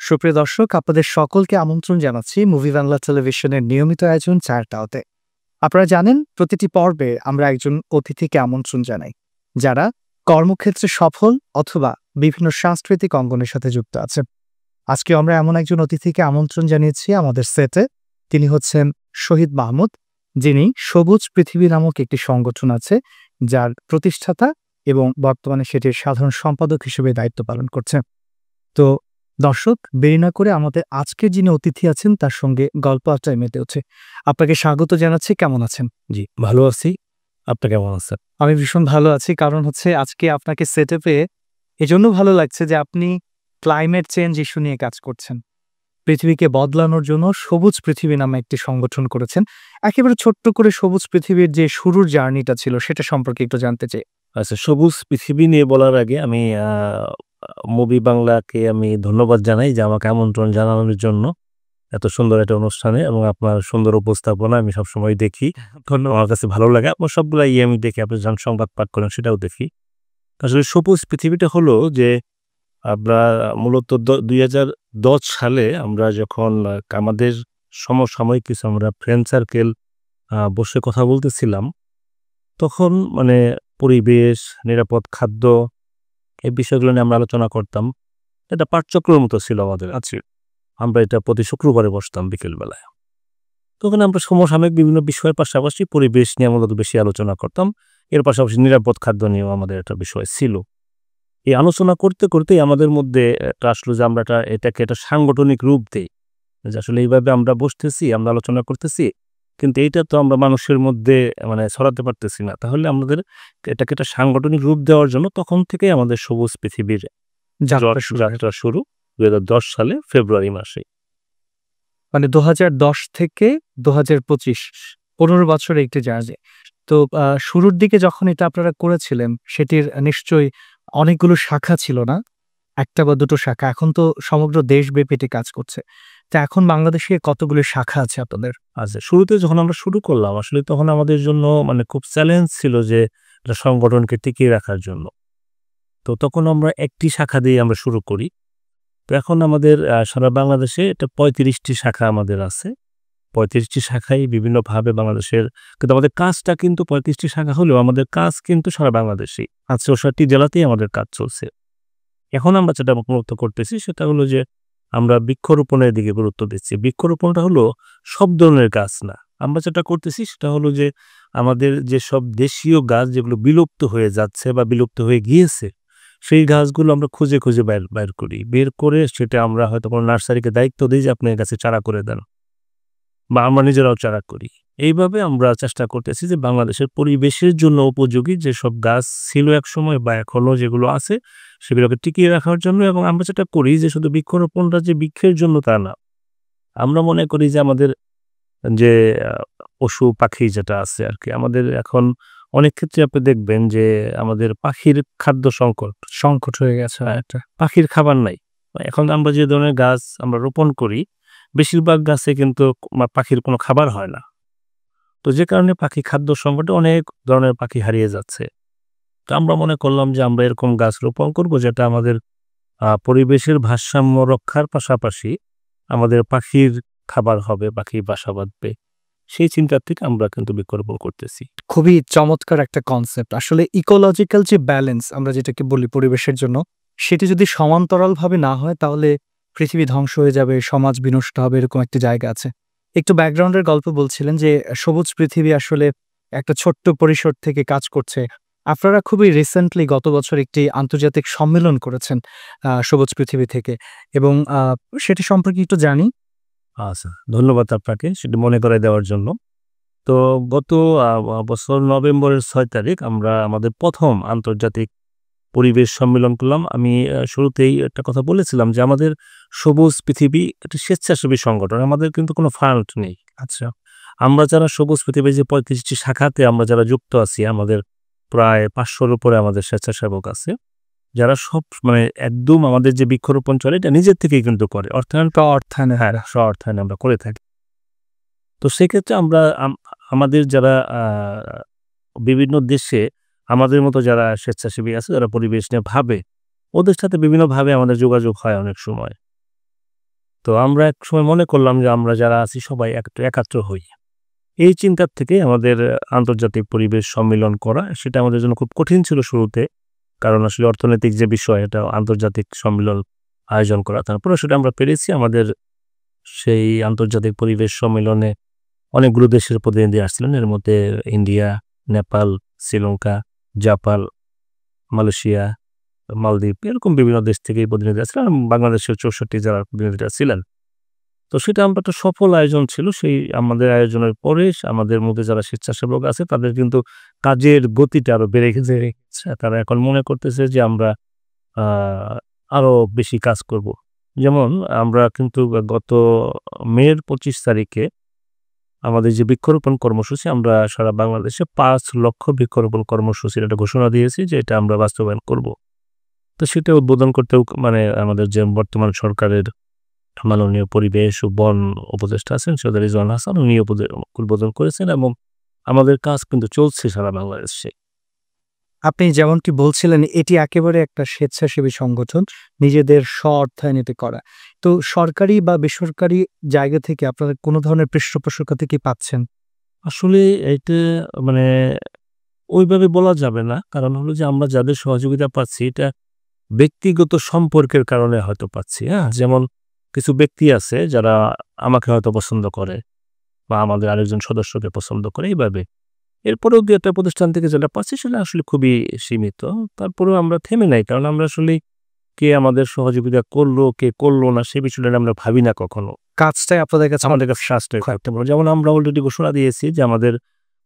সুপ্রিয় দর্শক, আপনাদের সকলকে আমন্ত্রণ জানাচ্ছি মুভি বাংলা টেলিভিশনের নিয়মিত আয়োজন চারটাওতে। আপনারা জানেন, প্রতিটি পর্বে আমরা একজন অতিথিকে আমন্ত্রণ জানাই, যারা কর্মক্ষেত্রে সফল অথবা বিভিন্ন সাংস্কৃতিক অঙ্গনের সাথে যুক্ত আছে। আজকে আমরা এমন একজন অতিথিকে আমন্ত্রণ জানিয়েছি আমাদের সেটে। তিনি হচ্ছেন শহীদ মাহমুদ, যিনি সবুজ পৃথিবী নামক একটি সংগঠন আছে, যার প্রতিষ্ঠাতা এবং বর্তমানে সেটির সাধারণ সম্পাদক হিসেবে দায়িত্ব পালন করছেন। তো দর্শক, দেরি না করে আমাদের আজকের যিনি অতিথি আছেন তার সঙ্গে গল্প আড্ডায় মেতে উঠে। আপনাকে স্বাগত জানাচ্ছি। কেমন আছেন? জি, ভালো আছি। আপনি কেমন আছেন? আমি ভীষণ ভালো আছি, কারণ হচ্ছে আজকে আপনাকে সেটে পেয়ে এজন্য ভালো লাগছে যে আপনি ক্লাইমেট চেঞ্জ ইস্যু নিয়ে কাজ করছেন। পৃথিবীকে বদলানোর জন্য সবুজ পৃথিবী নামে একটি সংগঠন করেছেন। একেবারে ছোট্ট করে সবুজ পৃথিবীর যে শুরুর জার্নিটা ছিল সেটা সম্পর্কে একটু জানতে চাই। আচ্ছা, সবুজ পৃথিবী নিয়ে বলার আগে আমি মুভি বাংলাকে আমি ধন্যবাদ জানাই যে আমাকে আমন্ত্রণ জানানোর জন্য এত সুন্দর একটা অনুষ্ঠানে, এবং আপনার সুন্দর উপস্থাপনা আমি সবসময় দেখি। ধন্যবাদ। আমার কাছে ভালো লাগে। আপনার সবগুলা আমি দেখি, আপনি যখন সংবাদ পাঠ করেন সেটাও দেখি। আসলে সবুজ পৃথিবীটা হলো যে আমরা মূলত ২০১০ সালে আমরা যখন আমাদের সমসাময়িক কিছু আমরা ফ্রেন্ড সার্কেল বসে কথা বলতেছিলাম, তখন মানে পরিবেশ, নিরাপদ খাদ্য, এই বিষয়গুলো নিয়ে আমরা আলোচনা করতাম। এটা পাঠচক্রের মতো ছিল আমাদের। আচ্ছা, আমরা এটা প্রতি শুক্রবারে বসতাম বিকেলবেলায়। তখন আমরা সমসাময়িক বিভিন্ন বিষয়ের পাশাপাশি পরিবেশ নিয়ে মূলত বেশি আলোচনা করতাম। এর পাশাপাশি নিরাপদ খাদ্য নিয়েও আমাদের একটা বিষয় ছিল। এই আলোচনা করতে করতেই আমাদের মধ্যে একটা আসলো যে আমরা এটাকে একটা সাংগঠনিক রূপ দেই। যে আসলে এইভাবে আমরা বসতেছি, আমরা আলোচনা করতেছি, কিন্তু এইটা তো আমরা মানুষের মধ্যে মানে ছড়াতে পারতেছি না। তাহলে আমাদের এটাকে একটা সাংগঠনিক রূপ দেওয়ার জন্য তখন থেকেই আমাদের সবুজ পৃথিবীর যাত্রা শুরু ২০১০ সালে ফেব্রুয়ারি মাসে। মানে ২০১০ থেকে ২০২৫, ১৫ বছরের একটি জার্নি। তো শুরুর দিকে যখন এটা আপনারা করেছিলেন, সেটির নিশ্চয়ই অনেকগুলো শাখা ছিল না? ১ টা বা ২ টো শাখা। এখন তো সমগ্র দেশব্যাপী এটি কাজ করছে। তো এখন বাংলাদেশে কতগুলো শাখা আছে আপনাদের? আচ্ছা, শুরুতে যখন আমরা শুরু করলাম আসলে তখন আমাদের জন্য মানে খুব চ্যালেঞ্জ ছিল যে একটা সংগঠনকে টিকিয়ে রাখার জন্য। তো তখন আমরা একটি শাখা দিয়ে আমরা শুরু করি। তো এখন আমাদের সারা বাংলাদেশে এটা ৩৫টি শাখা আমাদের আছে। ৩৫টি শাখায় বিভিন্নভাবে বাংলাদেশের, কিন্তু আমাদের কাজটা কিন্তু ৩৫টি শাখা হলেও আমাদের কাজ কিন্তু সারা বাংলাদেশেই। ৬৪টি জেলাতেই আমাদের কাজ চলছে। এখন আমরা যেটা মূলত করতেছি সেটা হলো যে আমরা বৃক্ষরোপণের দিকে গুরুত্ব দিচ্ছি। বৃক্ষরোপণটা হলো সব ধরনের গাছ না। আমরা যেটা করতেছি সেটা হলো যে আমাদের যেসব দেশীয় গাছ যেগুলো বিলুপ্ত হয়ে যাচ্ছে বা বিলুপ্ত হয়ে গিয়েছে, সেই গাছগুলো আমরা খুঁজে খুঁজে বের করি। বের করে সেটা আমরা হয়তো কোনো নার্সারিকে দায়িত্ব দিই যে আপনি এই গাছে চারা করে দেন, বা আমরা নিজেরাও চারা করি। এইভাবে আমরা চেষ্টা করতেছি যে বাংলাদেশের পরিবেশের জন্য উপযোগী যেসব গাছ ছিল একসময় বা এখনো যেগুলো আছে সেগুলোকে টিকিয়ে রাখার জন্য। এবং আমরা যেটা করি যে শুধু বৃক্ষরোপণটা যে বৃক্ষের জন্য তা না। আমরা মনে করি যে আমাদের যে পশু পাখি যেটা আছে আরকি, আমাদের এখন অনেক ক্ষেত্রে আপনি দেখবেন যে আমাদের পাখির খাদ্য সংকট হয়ে গেছে একটা। পাখির খাবার নাই। এখন আমরা যে ধরনের গাছ আমরা রোপণ করি, বেশিরভাগ গাছে কিন্তু পাখির কোনো খাবার হয় না। তো যে কারণে পাখি খাদ্য সংকটে অনেক ধরনের পাখি হারিয়ে যাচ্ছে। তো আমরা মনে করলাম যে আমরা এরকম গাছ রোপণ করব যেটা আমাদের পরিবেশের ভারসাম্য রক্ষার পাশাপাশি আমাদের পাখির খাবার হবে, পাখি বাসা বাঁধবে। সেই চিন্তা থেকে আমরা কিন্তু বৃক্ষরোপণ করতেছি। খুবই চমৎকার একটা কনসেপ্ট। আসলে ইকোলজিক্যাল যে ব্যালেন্স আমরা যেটাকে বলি পরিবেশের জন্য, সেটি যদি সমান্তরালভাবে না হয় তাহলে পৃথিবী ধ্বংস হয়ে যাবে, সমাজ বিনষ্ট হবে, এরকম একটি জায়গা আছে। একটু ব্যাকগ্রাউন্ডের গল্প বলছিলেন যে সবুজ পৃথিবী আসলে একটা ছোট্ট পরিসর থেকে কাজ করছে। আপনারা খুবই রিসেন্টলি গত বছর একটি আন্তর্জাতিক সম্মেলন করেছেন সবুজ পৃথিবী থেকে, এবং সেটি সম্পর্কে একটু জানি। আচ্ছা, ধন্যবাদ আপনাকে সেটা মনে করায় দেওয়ার জন্য। তো গত বছর নভেম্বরের ৬ তারিখ আমরা আমাদের ১ম আন্তর্জাতিক পরিবেশ সম্মেলন করলাম। আমি শুরুতেই একটা কথা বলেছিলাম যে আমাদের সবুজ পৃথিবী একটা স্বেচ্ছাসেবী সংগঠন। আমাদের কিন্তু কোনো ফান্ড নেই। আচ্ছা, আমরা যারা সবুজ পৃথিবীর যে ৩৫টি শাখাতে আমরা যারা যুক্ত আছি, আমাদের প্রায় ৫০০-র উপরে আমাদের স্বেচ্ছাসেবক আছে। যারা সব মানে একদম আমাদের যে বৃক্ষরোপণ চলে এটা নিজের থেকেই কিন্তু করে। অর্থায়নে, হ্যাঁ, স্ব-অর্থায়নে আমরা করে থাকি। তো সেক্ষেত্রে আমরা আমাদের যারা বিভিন্ন দেশে আমাদের মতো যারা স্বেচ্ছাসেবী আছে, যারা পরিবেশ নিয়ে ভাবে, ওদের সাথে বিভিন্নভাবে আমাদের যোগাযোগ হয় অনেক সময়। তো আমরা একসময় মনে করলাম যে আমরা যারা আছি সবাই একটু একাত্র হই। এই চিন্তার থেকে আমাদের আন্তর্জাতিক পরিবেশ সম্মেলন করা সেটা আমাদের জন্য খুব কঠিন ছিল শুরুতে। কারণ আসলে অর্থনৈতিক যে বিষয় এটা আন্তর্জাতিক সম্মেলন আয়োজন করা। তারপরেও সেটা আমরা পেরেছি। আমাদের সেই আন্তর্জাতিক পরিবেশ সম্মেলনে অনেকগুলো দেশের প্রতিনিধি আসছিলেন। এর মধ্যে India, Nepal, Sri Lanka, Japan, Malaysia, মালদ্বীপ এরকম বিভিন্ন দেশ থেকেই প্রতিনিধি আসছিলেন এবং বাংলাদেশের ৬৪ জেলার প্রতিনিধিরা ছিলেন। তো সেটা আমরা একটা সফল আয়োজন ছিল। সেই আমাদের আয়োজনের পরে আমাদের মধ্যে যারা স্বেচ্ছাসেবক আছে তাদের কিন্তু কাজের গতিটা আরো বেড়ে গেছে। তারা এখন মনে করতেছে যে আমরা আ আরো বেশি কাজ করব। যেমন আমরা কিন্তু গত মের ২৫ তারিখে আমাদের যে বৃক্ষরোপণ কর্মসূচি আমরা সারা বাংলাদেশে ৫ লক্ষ বৃক্ষরোপণ কর্মসূচির একটা ঘোষণা দিয়েছি যে এটা আমরা বাস্তবায়ন করব। তো সেটা উদ্বোধন করতেও মানে আমাদের যে বর্তমান সরকারের মাননীয় পরিবেশ ও বন উপদেষ্টা আছেন সৈয়দ রিজওয়ান হাসান উনি উদ্বোধন করেছেন এবং আমাদের কাজ কিন্তু চলছে সারা বাংলাদেশে। আপনি যেমনটি বলছিলেন এটি একেবারে একটা স্বেচ্ছাসেবী সংগঠন, নিজেদের স্ব-অর্থায়নে করা। তো সরকারি বা বেসরকারি জায়গা থেকে আপনারা কোনো ধরনের পৃষ্ঠপোষকতা কি পাচ্ছেন? আসলে এইটা মানে ওইভাবে বলা যাবে না। কারণ হলো যে আমরা যাদের সহযোগিতা পাচ্ছি এটা ব্যক্তিগত সম্পর্কের কারণে হয়তো পাচ্ছি, হ্যাঁ? যেমন কিছু ব্যক্তি আছে যারা আমাকে হয়তো পছন্দ করে বা আমাদের আরেকজন সদস্যকে পছন্দ করে এইভাবে। এরপরেও ২-১ টা প্রতিষ্ঠান থেকে যেটা পাচ্ছি সেটা আসলে খুবই সীমিত। তারপরেও আমরা থেমে নাই। কারণ আমরা আসলে কে আমাদের সহযোগিতা করলো, কে করলো না সে বিষয়টা নিয়ে আমরা ভাবি না কখনো। কাজটাই আপনাদের কাছে আমাদের কাছে স্বাস্থ্যের গুরুত্বপূর্ণ। যেমন আমরা অলরেডি ঘোষণা দিয়েছি যে আমাদের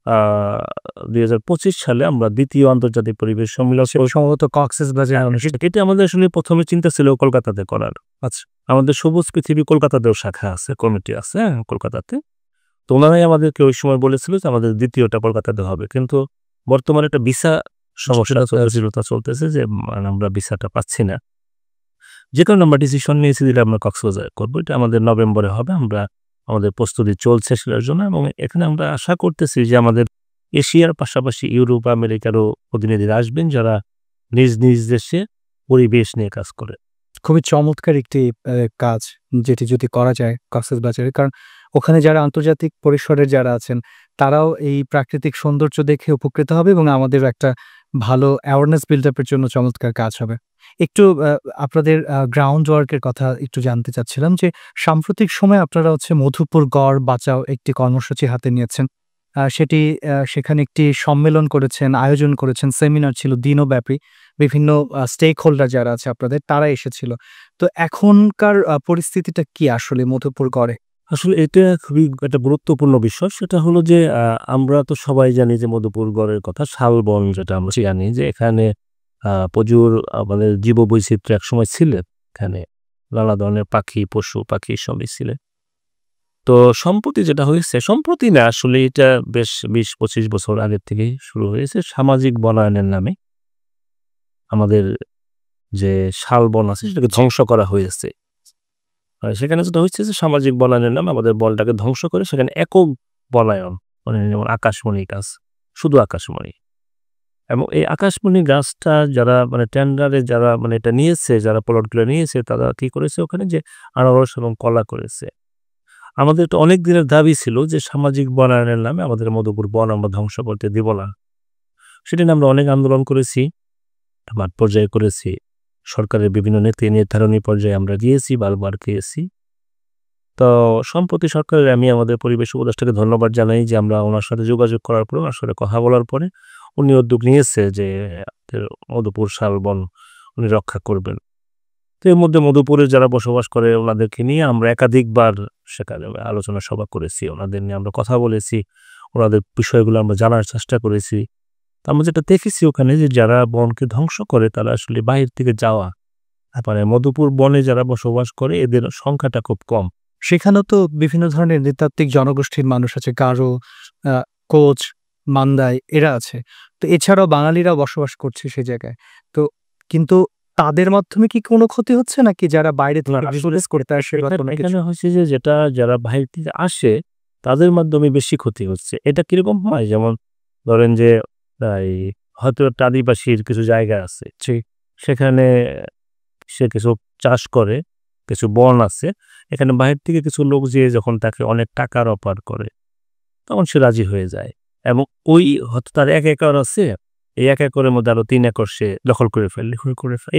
আ ২০২৫ সালে আমরা ২য় আন্তর্জাতিক পরিবেশ সম্মেলন সম্ভবত কক্সবাজারে অনুষ্ঠিত। এটা আমাদের আসলে ১ম এ চিন্তা ছিল কলকাতাতে করার। আচ্ছা। আমাদের সবুজ পৃথিবী কলকাতাতেও শাখা আছে, কমিটি আছে, হ্যাঁ? কলকাতাতে। তো উনারাই আমাদেরকে ওই সময় বলেছিল যে আমাদের ২য় টা কলকাতাতে হবে। কিন্তু বর্তমানে একটা ভিসা সমস্যা জটিলতা চলতেছে যে মানে আমরা ভিসাটা পাচ্ছি না। যে কারণে আমরা ডিসিশন নিয়েছি যে আমরা কক্সবাজারে করব। এটা আমাদের নভেম্বরে হবে। আমরা আমাদের প্রস্তুতি চলছে সেটার জন্য এবং এখানে আমরা আশা করতেছি যে আমাদের এশিয়ার পাশাপাশি ইউরোপ, আমেরিকারও প্রতিনিধিরা আসবেন যারা নিজ, নিজ দেশে পরিবেশ নিয়ে কাজ করে। খুবই চমৎকার একটি কাজ যেটি যদি করা যায় কক্সবাজারে। কারণ ওখানে যারা আন্তর্জাতিক পরিসরের যারা আছেন, তারাও এই প্রাকৃতিক সৌন্দর্য দেখে উপকৃত হবে এবং আমাদেরও একটা ভালো অ্যাওয়ারনেস বিল্ড আপ এর জন্য চমৎকার কাজ হবে। একটু আপনাদের গ্রাউন্ড ওয়ার্ক এর কথা একটু জানতে চাচ্ছিলাম যে, সাম্প্রতিক সময়ে আপনারা হচ্ছে মধুপুর গড় বাঁচাও একটি কর্মসূচি হাতে নিয়েছেন। সেটি সেখানে একটি সম্মেলন করেছেন, আয়োজন করেছেন, সেমিনার ছিল দিনব্যাপী। বিভিন্ন স্টেক হোল্ডার যারা আছে আপনাদের তারা এসেছিল। তো এখনকার পরিস্থিতিটা কি আসলে মধুপুর গড়ে? আসলে এটা খুবই একটা গুরুত্বপূর্ণ বিষয়। সেটা হলো যে আমরা তো সবাই জানি যে মধুপুর গড়ের কথা শালবন যেটা আমরা জানি যে এখানে প্রচুর আমাদের জীববৈচিত্র্য একসময় ছিলেন এখানে। নানা ধরনের পাখি, পশু-পাখি সবই ছিলেন। তো সম্প্রতি যেটা হয়েছে, সম্প্রতি না আসলে এটা বেশ ২০-২৫ বছর আগের থেকেই শুরু হয়েছে সামাজিক বনায়নের নামে। আমাদের যে শালবন আছে সেটাকে ধ্বংস করা হয়েছে। সেখানে যেটা হচ্ছে যে সামাজিক বনায়নের নামে আমাদের বনটাকে ধ্বংস করে সেখানে একক বনায়ন মানে যেমন আকাশমণি গাছ, শুধু আকাশমণি। এবং এই আকাশমণি গাছটা যারা মানে টেন্ডারে যারা মানে এটা নিয়েছে, যারা প্লটগুলো নিয়েছে তারা কি করেছে ওখানে যে আনারস এবং কলা করেছে। আমাদের তো অনেক দিনের দাবি ছিল যে সামাজিক বনায়নের নামে আমাদের মধুপুর বন আমরা ধ্বংস করতে দিব না। সেটা নিয়ে আমরা অনেক আন্দোলন করেছি, মাঠ পর্যায়ে করেছি। সরকারের বিভিন্ন নীতি নির্ধারণী পর্যায়ে আমরা গিয়েছি, বারবার গিয়েছি। তো সম্প্রতি সরকারের আমি আমাদের পরিবেশ উপদেষ্টাকে ধন্যবাদ জানাই যে আমরা ওনার সাথে যোগাযোগ করার পরে ওনার সাথে কথা বলার পরে উনি উদ্যোগ নিয়েছে যে আমাদের মধুপুর শালবন উনি রক্ষা করবেন। তো এর মধ্যে মধুপুরে যারা বসবাস করে ওনাদেরকে নিয়ে আমরা একাধিকবার সেখানে আলোচনা সভা করেছি। ওনাদের নিয়ে আমরা কথা বলেছি। ওনাদের বিষয়গুলো আমরা জানার চেষ্টা করেছি। তো আমরা যেটা দেখেছি ওখানে যে যারা বনকে ধ্বংস করে তারা আসলে বাহির থেকে যাওয়া। মানে মধুপুর বনে যারা বসবাস করে এদের সংখ্যাটা খুব কম। সেখানেও তো বিভিন্ন ধরনের নৃতাত্ত্বিক জনগোষ্ঠীর মানুষ আছে। গারো, আ কোচ, মান্দাই এরা আছে। তো এছাড়াও বাঙালিরাও বসবাস করছে সেই জায়গায়। তো কিন্তু তাদের মাধ্যমে কি কোনো ক্ষতি হচ্ছে নাকি যারা বাইরে থেকে বিজনেস করতে আসে বা কোনো কিছু? এখানে হচ্ছে যে যেটা যারা বাহির থেকে আসে তাদের মাধ্যমে বেশি ক্ষতি হচ্ছে। এটা কিরকম হয়? যেমন ধরেন যে এই হয়তো একটা আদিবাসীর কিছু জায়গা আছে। সেখানে সে কিছু চাষ করে। কিছু বন আছে, এখানে বাহির থেকে কিছু লোক যেয়ে যখন তাকে অনেক টাকার অফার করে তখন সে রাজি হয়ে যায় এবং ওই হয়তো তার ১ একর আছে, এই ১ একরের মধ্যে আরো ৩ একর সে দখল করে ফেলে।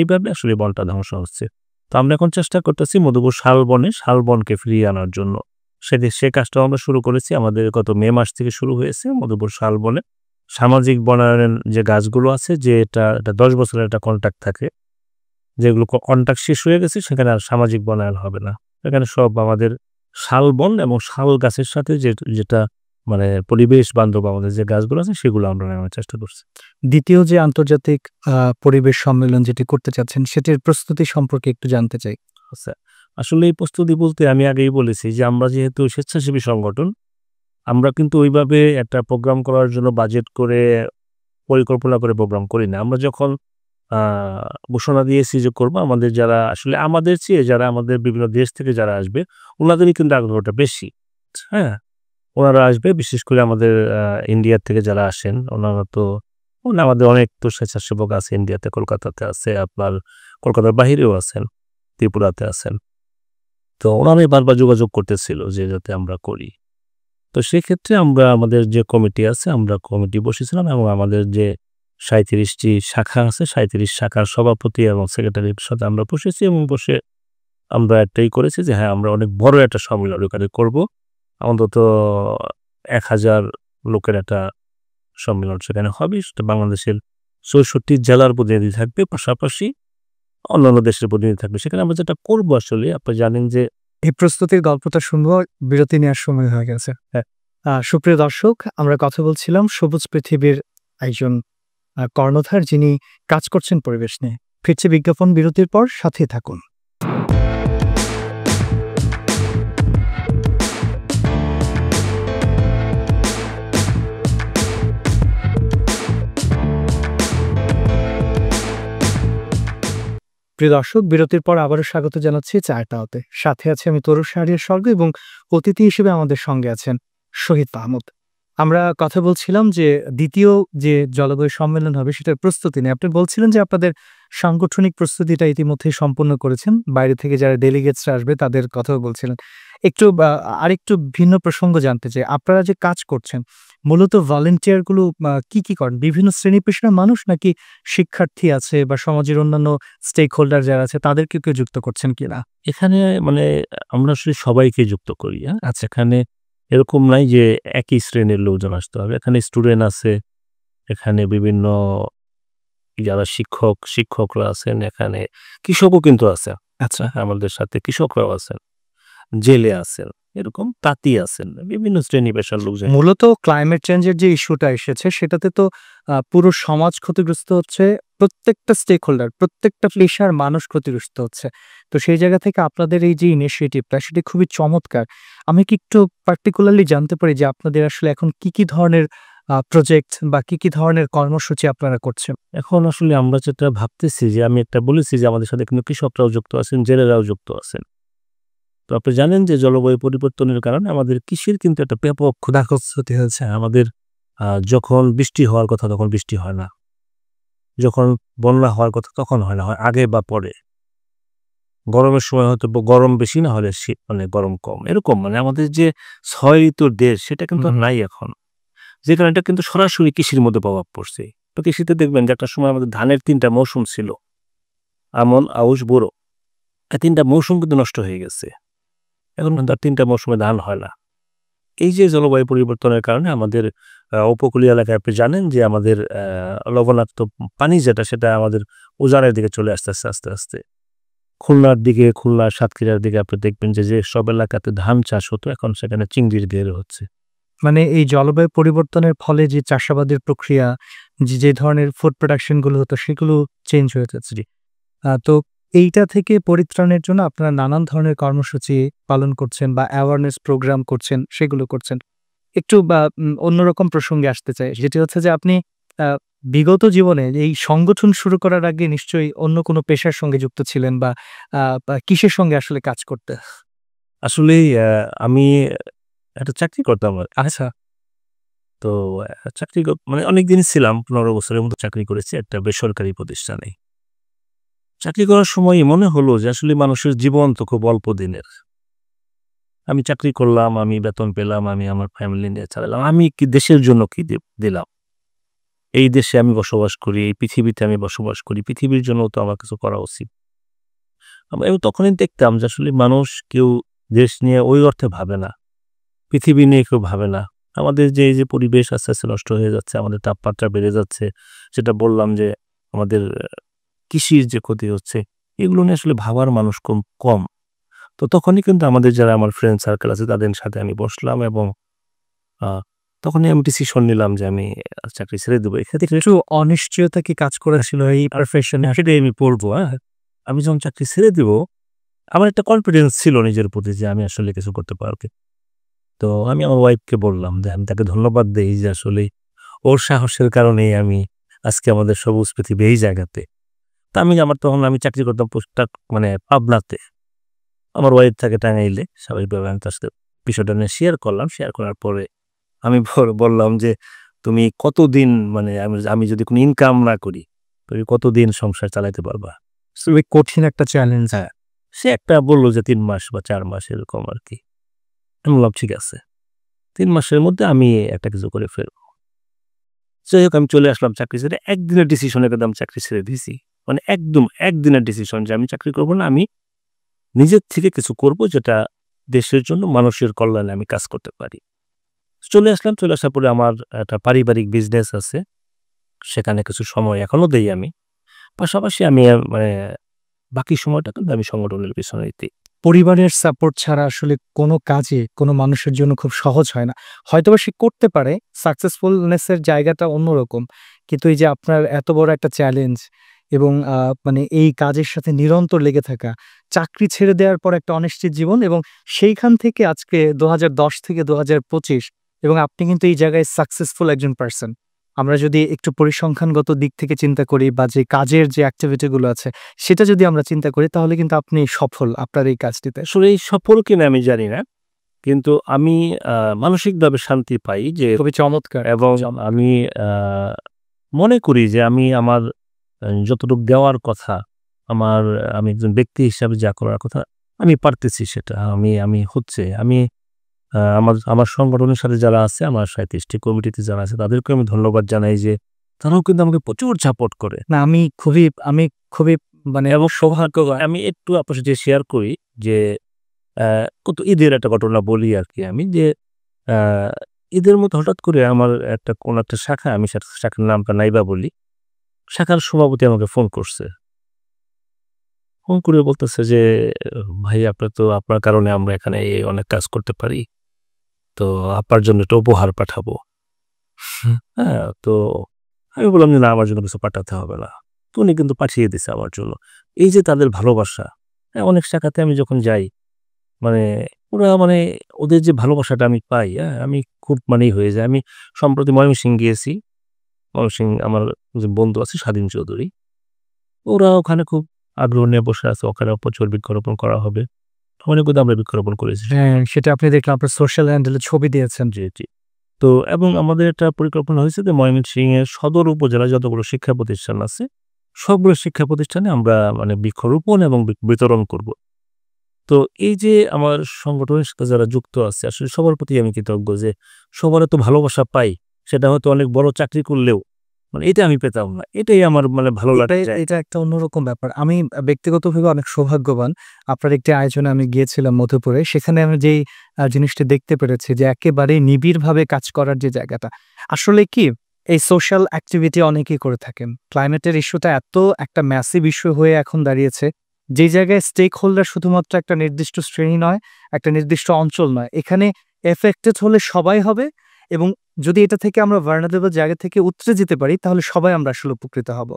এইভাবে আসলে বনটা ধ্বংস হচ্ছে। তো আমরা এখন চেষ্টা করতেছি মধুপুর শালবনকে ফিরিয়ে আনার জন্য। সে কাজটাও আমরা শুরু করেছি। আমাদের গত মে মাস থেকে শুরু হয়েছে মধুপুর শালবনে। সামাজিক বনায়নের যে গাছগুলো আছে, যে এটা ১০ বছরের একটা কন্ট্রাক্ট থাকে। যেগুলো কন্ট্রাক্ট শেষ হয়ে গেছে সেখানে আর সামাজিক বনায়ন হবে না। এখানে সব আমাদের শালবন এবং শাল গাছের সাথে যেটা মানে পরিবেশ বান্ধব আমাদের যে গাছগুলো আছে সেগুলো আমরা নেওয়ার চেষ্টা করছি। দ্বিতীয় যে আন্তর্জাতিক পরিবেশ সম্মেলন যেটি করতে চাচ্ছেন সেটির প্রস্তুতি সম্পর্কে একটু জানতে চাই। আচ্ছা, আসলে এই প্রস্তুতি বলতে আমি আগেই বলেছি যে আমরা যেহেতু স্বেচ্ছাসেবী সংগঠন, আমরা কিন্তু ওইভাবে একটা প্রোগ্রাম করার জন্য বাজেট করে পরিকল্পনা করে প্রোগ্রাম করি না। আমরা যখন আ ঘোষণা দিয়েছি যে করব, আমাদের যারা আসলে আমাদের চেয়ে যারা আমাদের বিভিন্ন দেশ থেকে যারা আসবে উনাদেরই কিন্তু আগ্রহটা বেশি। হ্যাঁ? ওনারা আসবে বিশেষ করে আমাদের ইন্ডিয়ার থেকে যারা আসেন ওনারা তো আমাদের অনেক তো স্বেচ্ছাসেবক আছে ইন্ডিয়াতে, কলকাতাতে আছে, আপনার কলকাতার বাহিরেও আছেন, ত্রিপুরাতে আছেন। তো ওনারাই বারবার যোগাযোগ করতেছিল যে যাতে আমরা করি। তো সেক্ষেত্রে আমরা আমাদের যে কমিটি আছে আমরা কমিটি বসেছিলাম এবং আমাদের যে ৩৭ টি শাখা আছে ৩৭ শাখার সভাপতি এবং সেক্রেটারির সাথে আমরা বসেছি এবং বসে আমরা একটাই করেছি যে হ্যাঁ, আমরা অনেক বড় একটা সম্মেলন ওখানে করব। অন্তত ১,০০০ লোকের একটা সম্মেলন সেখানে হবে। সেটা বাংলাদেশের ৬৪ জেলার প্রতিনিধি থাকবে, পাশাপাশি অন্যান্য দেশের প্রতিনিধি থাকবে। সেখানে আমরা যেটা করব আসলে আপনি জানেন যে এই প্রস্তুতির গল্পটা শুনবো, বিরতি নেওয়ার সময় হয়ে গেছে। হ্যাঁ। সুপ্রিয় দর্শক, আমরা কথা বলছিলাম সবুজ পৃথিবীর একজন কর্ণধার যিনি কাজ করছেন পরিবেশ নিয়ে। ফিরছে বিজ্ঞাপন বিরতির পর, সাথেই থাকুন। প্রিয় দর্শক, বিরতির পর আবারও স্বাগত জানাচ্ছি চায়েরটাওতে। সাথে আছে আমি তরুণ শাহরিয়ার স্বর্গ এবং অতিথি হিসেবে আমাদের সঙ্গে আছেন শহীদ মাহমুদ। আমরা কথা বলছিলাম যে দ্বিতীয় যে জলবায়ু সম্মেলন হবে সেটার প্রস্তুতি নিয়ে। আপনি বলছিলেন যে আপনাদের সাংগঠনিক প্রস্তুতিটা ইতিমধ্যেই সম্পন্ন করেছেন। বাইরে থেকে যারা ডেলিগেটসরা আসবে তাদের কথাও বলছিলেন। একটু আরেকটু ভিন্ন প্রসঙ্গ জানতে চাই। আপনারা যে কাজ করছেন মূলত ভলান্টিয়ার গুলো কি করেন? বিভিন্ন শ্রেণী পেশার মানুষ নাকি শিক্ষার্থী আছে বা সমাজের অন্যান্য স্টেক হোল্ডার যারা আছে তাদেরকে কেউ যুক্ত করছেন কিনা? এখানে মানে আমরা আসলে সবাইকে যুক্ত করি। হ্যাঁ? আচ্ছা, এখানে এরকম নাই যে একই শ্রেণীর লোকজন আসতে হবে। এখানে স্টুডেন্ট আছে, এখানে বিভিন্ন যারা শিক্ষকরা আছেন, এখানে কৃষকও কিন্তু আছে। আচ্ছা। আমাদের সাথে কৃষকরাও আছেন, জেলে আছেন, এরকম তাঁতি আছেন, বিভিন্ন শ্রেণী পেশার লোকজন। মূলত ক্লাইমেট চেঞ্জ এর যে ইস্যুটা এসেছে সেটাতে তো পুরো সমাজ ক্ষতিগ্রস্ত হচ্ছে। প্রত্যেকটা স্টেক হোল্ডার, প্রত্যেকটা পেশার মানুষ ক্ষতিগ্রস্ত হচ্ছে। তো সেই জায়গা থেকে আপনাদের এই যে ইনিশিয়েটিভটা সেটি খুবই চমৎকার। আমি কি একটু পার্টিকুলারলি জানতে পারি যে আপনাদের আসলে এখন কি ধরনের প্রজেক্ট বা কি ধরনের কর্মসূচি আপনারা করছেন? এখন আসলে আমরা যেটা ভাবতেছি যে আমি একটা বলেছি যে আমাদের সাথে কিন্তু কৃষকরাও যুক্ত আছেন, জেলেরাও যুক্ত আছেন। তো আপনি জানেন যে জলবায়ু পরিবর্তনের কারণে আমাদের কৃষির কিন্তু একটা ব্যাপক ক্ষতি হয়েছে। আমাদের যখন বৃষ্টি হওয়ার কথা তখন বৃষ্টি হয় না। যখন বন্যা হওয়ার কথা তখন হয় না, হয় আগে বা পরে। গরমের সময় হয়তো গরম বেশি না হলে শীত মানে গরম কম। এরকম মানে আমাদের যে ৬ ঋতুর দেশ সেটা কিন্তু আর নাই এখন। যে কারণে এটা কিন্তু সরাসরি কৃষির মধ্যে প্রভাব পড়ছে। তো কৃষিতে দেখবেন যে একটা সময় আমাদের ধানের ৩ টা মৌসুম ছিল। আমন, আউশ, বোরো। এই ৩ টা মৌসুম কিন্তু নষ্ট হয়ে গেছে। এখন কিন্তু আর ৩ টা মৌসুমে ধান হয় না। এই যে জলবায়ু পরিবর্তনের কারণে আমাদের উপকূলীয় এলাকায় আপনি জানেন যে আমাদের লবণাক্ত পানি যেটা সেটা আমাদের উজানের দিকে চলে আসতেছে আস্তে। খুলনার দিকে, খুলনা, সাতক্ষীরার দিকে আপনি দেখবেন যে যেসব এলাকাতে ধান চাষ হতো এখন সেখানে চিংড়ির বের হচ্ছে। মানে এই জলবায়ু পরিবর্তনের ফলে যে চাষাবাদের প্রক্রিয়া, যে ধরনের ফুড প্রোডাকশন গুলো হতো সেগুলো চেঞ্জ হয়ে যাচ্ছে। জি। তো এইটা থেকে পরিত্রাণের জন্য আপনারা নানান ধরনের কর্মসূচি পালন করছেন বা অ্যাওয়ারনেস প্রোগ্রাম করছেন, সেগুলো করছেন। একটু অন্যরকম প্রসঙ্গে আসতে চাই। যেটি হচ্ছে যে আপনি আ বিগত জীবনে এই সংগঠন শুরু করার আগে নিশ্চয়ই অন্য কোনো পেশার সঙ্গে যুক্ত ছিলেন বা কিসের সঙ্গে আসলে কাজ করতেন? আসলেই আমি একটা চাকরি করতাম। আচ্ছা। তো চাকরি মানে অনেকদিনই ছিলাম। ১৫ বছরের মতো চাকরি করেছি একটা বেসরকারি প্রতিষ্ঠানে। চাকরি করার সময়ই মনে হলো যে আসলে মানুষের জীবন তো খুব অল্প দিনের। আমি চাকরি করলাম, আমি বেতন পেলাম, আমি আমার ফ্যামিলি নিয়ে চালালাম। আমি কি দেশের জন্য কি দিলাম? এই দেশে আমি বসবাস করি, এই পৃথিবীতে আমি বসবাস করি। পৃথিবীর জন্যও তো আমার কিছু করা উচিত। আমি তখনই দেখতাম যে আসলে মানুষ কেউ দেশ নিয়ে ওই অর্থে ভাবে না। পৃথিবী নিয়ে কেউ ভাবে না। আমাদের যে এই যে পরিবেশ আস্তে, আস্তে নষ্ট হয়ে যাচ্ছে, আমাদের তাপমাত্রা বেড়ে যাচ্ছে। যেটা বললাম যে আমাদের কৃষির যে ক্ষতি হচ্ছে, এগুলো নিয়ে আসলে ভাবার মানুষ কম। তো তখনই কিন্তু আমাদের যারা আমার ফ্রেন্ড সার্কেল আছে তাদের সাথে আমি বসলাম এবং আ তখনই আমি ডিসিশন নিলাম যে আমি চাকরি ছেড়ে দেব। এক্ষেত্রে একটু অনিশ্চয়তা কি কাজ করেছিল এই প্রফেশনে? সেটাই আমি পড়বো, হ্যাঁ? আমি যখন চাকরি ছেড়ে দিব, আমার একটা কনফিডেন্স ছিল নিজের প্রতি যে আমি আসলে কিছু করতে পারব। তো আমি আমার ওয়াইফকে বললাম যে আমি তাকে ধন্যবাদ দেই যে আসলে ওর সাহসের কারণেই আমি আজকে আমাদের সবুজ পৃথিবী এই জায়গাতে। তো তখন আমি চাকরি করতাম মানে পাবনাতে। আমার ওয়াইফ থাকে টাঙ্গাইলে। স্বাভাবিকভাবে আমি তার সাথে বিষয়টা নিয়ে শেয়ার করলাম। শেয়ার করার পরে আমি বললাম যে, "তুমি কতদিন মানে আমি যদি কোনো ইনকাম না করি, তুমি কতদিন সংসার চালাইতে পারবা?" খুবই কঠিন একটা চ্যালেঞ্জ। হ্যাঁ। সে একটা বলল যে ৩ মাস বা ৪ মাস এরকম আরকি। আমি বললাম, "ঠিক আছে। ৩ মাসের মধ্যে আমি একটা কিছু করে ফেলব।" যাই হোক আমি চলে আসলাম চাকরি ছেড়ে। একদিনের ডিসিশনে কিন্তু আমি চাকরি ছেড়ে দিছি। মানে একদম একদিনের ডিসিশন যে আমি চাকরি করব না। আমি নিজের থেকে কিছু করব যেটা দেশের জন্য মানুষের কল্যাণে আমি কাজ করতে পারি। চলে আসলাম। চলে আসার পরে আমার একটা পারিবারিক বিজনেস আছে। সেখানে কিছু সময় এখনো দেই আমি। পাশাপাশি আমি মানে বাকি সময়টা কিন্তু আমি সংগঠনের পেছনেই দেই। পরিবারের সাপোর্ট ছাড়া আসলে কোনো কাজই কোনো মানুষের জন্য খুব সহজ হয় না। হয়তোবা সে করতে পারে, সাকসেসফুলনেস এর জায়গাটা অন্যরকম। কিন্তু এই যে আপনার এত বড় একটা চ্যালেঞ্জ এবং মানে এই কাজের সাথে নিরন্তর লেগে থাকা, চাকরি ছেড়ে দেওয়ার পর একটা অনিশ্চিত জীবন এবং সেইখান থেকে আজকে ২০১০ থেকে ২০২৫ এবং আপনি কিন্তু এই জায়গায় সাকসেসফুল একজন পারসন। আমরা যদি একটু পরিসংখ্যানগত দিক থেকে চিন্তা করি বা যে কাজের যে অ্যাক্টিভিটি গুলো আছে সেটা যদি আমরা চিন্তা করি তাহলে কিন্তু আপনি সফল আপনার এই কাজটিতে। আসলে এই সফল কিনা আমি জানি না। কিন্তু আমি আ মানসিকভাবে শান্তি পাই যে খুবই চমৎকার! এবং আমি আ মনে করি যে আমি আমার যতটুক দেওয়ার কথা, আমি একজন ব্যক্তি হিসাবে যা করার কথা, আমি পারতেছি সেটা। আমি আমার আমার সংগঠনের সাথে যারা আছে, আমার ৩৭ টি কমিটিতে যারা আছে, তাদেরকেও আমি ধন্যবাদ জানাই যে তারাও কিন্তু আমাকে প্রচুর সাপোর্ট করে। না আমি খুবই মানে এবং সৌভাগ্যবান। আমি একটু আপনার সাথে শেয়ার করি যে গত ঈদের একটা ঘটনা বলি আরকি আমি যে আ ঈদের মধ্যে হঠাৎ করে আমার কোনো একটা শাখা, আমি শাখার নামটা নাইবা বলি। শাখার সভাপতি আমাকে ফোন করছে। ফোন করে বলতেছে যে, "ভাই আপনার কারণে আমরা এখানে অনেক কাজ করতে পারি। তো আপনার জন্য একটা উপহার পাঠাবো।" হ্যাঁ? তো আমি বললাম যে, "না, আমার জন্য কিছু পাঠাতে হবে না।" তো উনি কিন্তু পাঠিয়ে দিছে আমার জন্য। এই যে তাদের ভালোবাসা, হ্যাঁ? অনেক শাখাতে আমি যখন যাই, মানে ওরা মানে ওদের যে ভালোবাসাটা আমি পাই, হ্যাঁ? আমি খুব মানেই হয়ে যায়। আমি সম্প্রতি ময়মনসিংহ গিয়েছি। ময়মনসিংহ আমার যে বন্ধু আছে স্বাধীন চৌধুরী। ওরা ওখানে খুব আগ্রহ নিয়ে বসে আছে। ওখানে প্রচুর বৃক্ষরোপণ করা হবে। ওখানে কিন্তু আমরা বৃক্ষরোপণ করেছি। হ্যাঁ, সেটা আপনি দেখলাম আপনার সোশ্যাল হ্যান্ডেলে ছবি দিয়েছেন। জি, জি। তো এবং আমাদের একটা পরিকল্পনা হয়েছে যে ময়মনসিংহের সদর উপজেলায় যতগুলো শিক্ষা প্রতিষ্ঠান আছে, সবগুলো শিক্ষা প্রতিষ্ঠানে আমরা মানে বৃক্ষরোপণ এবং বিতরণ করব। তো এই যে আমার সংগঠনের সাথে যারা যুক্ত আছে আসলে সবার প্রতি আমি কৃতজ্ঞ যে সবার এত ভালোবাসা পাই, সেটা হয়তো অনেক বড় চাকরি করলেও মানে এটা আমি পেতাম না। এটাই আমার মানে ভালো লাগছে। এটা একটা অন্যরকম ব্যাপার। আমি ব্যক্তিগতভাবে অনেক সৌভাগ্যবান। আপনার একটি আয়োজনে আমি গিয়েছিলাম মধুপুরে। সেখানে আমি যেই জিনিসটি দেখতে পেরেছি যে একেবারেই নিবিড়ভাবে কাজ করার যে জায়গাটা। আসলে কি এই সোশ্যাল অ্যাক্টিভিটি অনেকেই করে থাকেন। ক্লাইমেটের ইস্যুটা এত একটা ম্যাসিভ ইস্যু হয়ে এখন দাঁড়িয়েছে, যেই জায়গায় স্টেক হোল্ডার শুধুমাত্র একটা নির্দিষ্ট শ্রেণী নয়, একটা নির্দিষ্ট অঞ্চল নয়। এখানে এফেক্টেড হলে সবাই হবে এবং যদি এটা থেকে আমরা ভালনারেবল জায়গা থেকে উতরে যেতে পারি তাহলে সবাই আমরা আসলে উপকৃত হব।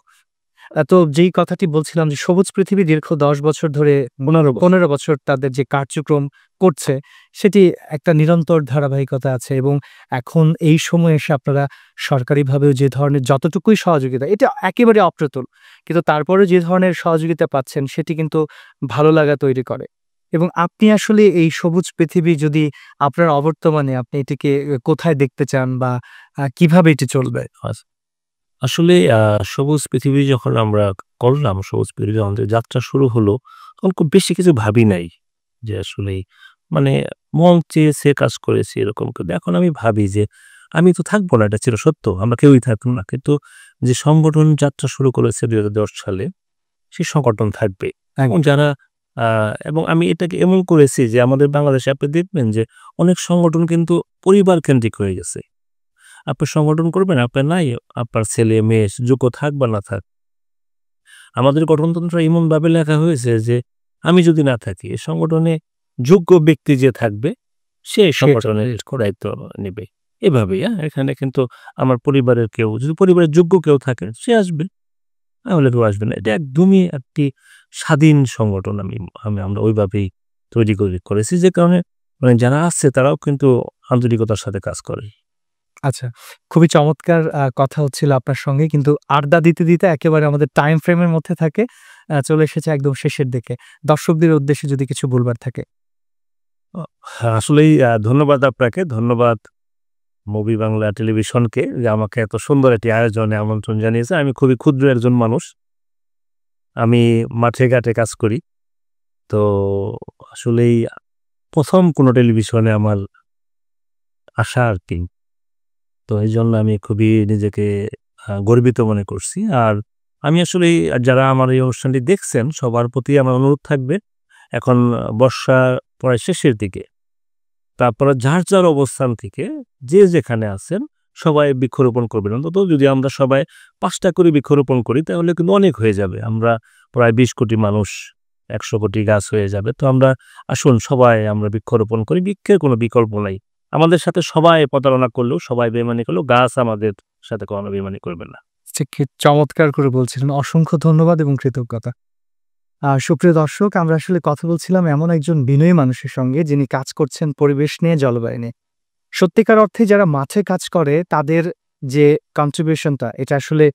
তো যেই কথাটি বলছিলাম যে সবুজ পৃথিবী দীর্ঘ ১০ বছর ধরে ১৫ বছর তাদের যে কার্যক্রম করছে সেটি একটা নিরন্তর ধারাবাহিকতা আছে এবং এখন এই সময়ে এসে আপনারা সরকারিভাবেও যে ধরনের যতটুকুই সহযোগিতা এটা একেবারে অপ্রতুল। কিন্তু তারপরেও যে ধরনের সহযোগিতা পাচ্ছেন সেটি কিন্তু ভালো লাগা তৈরি করে। এবং আপনি আসলে এই সবুজ পৃথিবী যদি আপনার অবর্তমানে আপনি এটিকে কোথায় দেখতে চান বা কিভাবে এটি চলবে? আসলে সবুজ পৃথিবী যখন আমরা করলাম, সবুজ পেরিয়ে আমাদের যাত্রা শুরু হলো, তখন খুব বেশি কিছু ভাবি নাই যে আসলেই মানে মন চেয়েছে কাজ করেছি এরকম। কিন্তু এখন আমি ভাবি যে আমি তো থাকবো না, এটা ছিল সত্য। আমরা কেউই থাকবো না। কিন্তু যে সংগঠন যাত্রা শুরু করেছে ২০১০ সালে, সেই সংগঠন থাকবে। এবং যারা আ এবং আমি এটাকে এমন করেছি যে আমাদের বাংলাদেশে আপনি দেখবেন যে অনেক সংগঠন কিন্তু পরিবার কেন্দ্রিক হয়ে গেছে। আপনি সংগঠন করবেন, আপনার নাই, আপনার ছেলে-মেয়ে যোগ্য থাক বা না থাক। আমাদের গঠনতন্ত্র এমনভাবে লেখা হয়েছে যে আমি যদি না থাকি, এ সংগঠনে যোগ্য ব্যক্তি যে থাকবে সে সংগঠনের দায়িত্ব নিবে। এভাবেই এখানে কিন্তু আমার পরিবারের কেউ যদি পরিবারের যোগ্য কেউ থাকে সে আসবে, নাহলে কেউ আসবে না। এটা একদমই একটি স্বাধীন সংগঠন আমরা ওইভাবেই তৈরি করেছি যে কারণে যারা আছে তারাও কিন্তু আন্তরিকতার সাথে কাজ করে। আচ্ছা, খুবই চমৎকার কথা হচ্ছিল আপনার সঙ্গে। কিন্তু আড্ডা দিতে একেবারে আমাদের টাইম ফ্রেমের মধ্যে থাকে চলে এসেছে একদম শেষের দিকে। দর্শকদের উদ্দেশ্যে যদি কিছু বলবার থাকে। অ আসলেই ধন্যবাদ আপনাকে। ধন্যবাদ মুভি বাংলা টেলিভিশনকে যে আমাকে এত সুন্দর একটি আয়োজনে আমন্ত্রণ জানিয়েছে। আমি খুবই ক্ষুদ্র একজন মানুষ। আমি মাঠে ঘাটে কাজ করি। তো আসলেই ১ম কোনো টেলিভিশনে আমার আসা আরকি। তো এইজন্য আমি খুবই নিজেকে গর্বিত মনে করছি। আর আমি আসলেই যারা আমার এই অনুষ্ঠানটি দেখছেন সবার প্রতি আমার অনুরোধ থাকবে, এখন বর্ষা প্রায় শেষের দিকে। তারপরে যার অবস্থান থেকে যে যেখানে আছেন সবাই বৃক্ষরোপণ করবেন। অন্তত যদি আমরা সবাই ৫ টা করে বৃক্ষরোপণ করি তাহলে কিন্তু অনেক হয়ে যাবে। আমরা প্রায় ২০ কোটি মানুষ, ১০০ কোটি গাছ হয়ে যাবে। তো আসুন সবাই আমরা বৃক্ষরোপণ করি। বৃক্ষের কোনো বিকল্প নাই। আমাদের সাথে সবাই প্রতারণা করলেও, সবাই বেইমানি করলেও গাছ আমাদের সাথে কখনো বেইমানি করবে না। ঠিক চমৎকার করে বলছিলেন। অসংখ্য ধন্যবাদ এবং কৃতজ্ঞতা। সুপ্রিয় দর্শক, আমরা আসলে কথা বলছিলাম এমন একজন বিনয়ী মানুষের সঙ্গে যিনি কাজ করছেন পরিবেশ নিয়ে, জলবায়ু নিয়ে। সত্যিকার অর্থে যারা মাঠে কাজ করে তাদের যে কন্ট্রিবিউশনটা এটা আসলে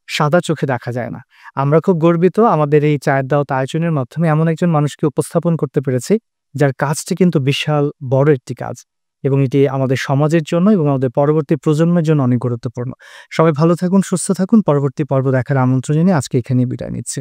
সাদা চোখে দেখা যায় না। আমরা খুব গর্বিত আমাদের এই চায়ের দাওয়াত আয়োজনের মাধ্যমে এমন একজন মানুষকে উপস্থাপন করতে পেরেছি, যার কাজটি কিন্তু বিশাল বড় একটি কাজ এবং এটি আমাদের সমাজের জন্য এবং আমাদের পরবর্তী প্রজন্মের জন্য অনেক গুরুত্বপূর্ণ। সবাই ভালো থাকুন, সুস্থ থাকুন। পরবর্তী পর্ব দেখার আমন্ত্রণ জানিয়ে আজকে এখানেই বিদায় নিচ্ছি।